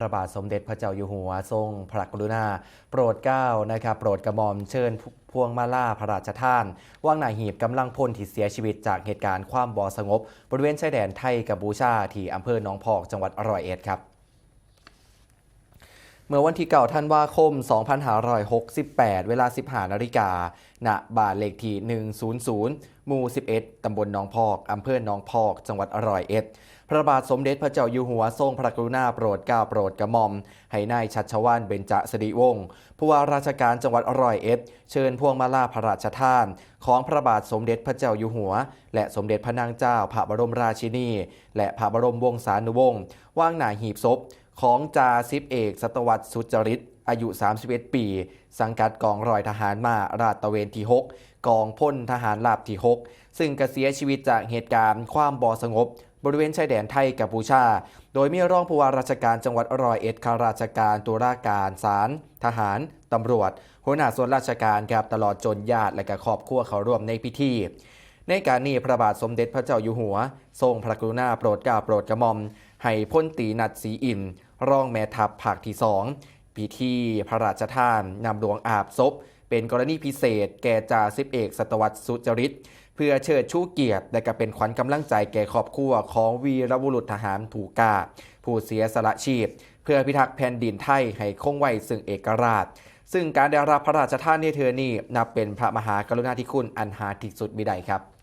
พระบาทสมเด็จพระเจ้าอยู่หัวทรงพระกรุณาโปรดเกล้าโปรดกระหม่อมเชิญพวงมาลาพระราชทานว่างหน้าหีบกำลังพลที่เสียชีวิตจากเหตุการณ์ความบ่สงบบริเวณชายแดนไทยกัมพูชาที่อำเภอหนองพอกจังหวัดร้อยเอ็ดครับเมื่อวันที่9ธันวาคม 2568 เวลา 15 นาฬิกาณบ้านเลขที่ 100 หมู่ 11 ตำบลหนองพอก อำเภอหนองพอก จังหวัดร้อยเอ็ด พระบาทสมเด็จพระเจ้าอยู่หัวทรงพระกรุณาโปรดเกล้าโปรดกระหม่อมให้นายชัชวาลเบญจสิริวงศ์ผู้ว่าราชการจังหวัดร้อยเอ็ดเชิญพวงมาลาพระราชทานของพระบาทสมเด็จพระเจ้าอยู่หัวและสมเด็จพระนางเจ้าพระบรมราชินีและพระบรมวงศานุวงศ์ว่างหน้าหีบศพของจ่าสิบเอกสัตวัตรสุจริตอายุ 31 ปี สังกัดกองร้อยทหารม้าราดตระเวนที่ 6 กองพลทหารราบที่ 6 ซึ่งเสียชีวิตจากเหตุการณ์ความบ่สงบบริเวณชายแดนไทยกัมพูชา โดยมีรองผู้ว่าราชการจังหวัดร้อยเอ็ดข้าราชการตุลาการศาลทหารตำรวจหัวหน้าส่วนราชการครับตลอดจนญาติและก็ครอบครัวเขาร่วมในพิธีในการนี้พระบาทสมเด็จพระเจ้าอยู่หัวทรงพระกรุณาโปรดเกล้าโปรดกระหม่อมให้พลตรีนัดศรีอินทร์รองแม่ทัพภาคที่ 2พิธีพระราชทานนำหลวงอาบศพเป็นกรณีพิเศษแก่จ่าสิบเอกสัตวัตรสุจริตเพื่อเชิดชูเกียรติและก็เป็นขวัญกำลังใจแก่ครอบครัวของวีรบุรุษทหารผู้กล้าผู้เสียสละชีพเพื่อพิทักษ์แผ่นดินไทยให้คงไว้ซึ่งเอกราชซึ่งการได้รับพระราชทานในเทือนี้นับเป็นพระมหากรุณาธิคุณอันหาที่สุดมิได้ครับ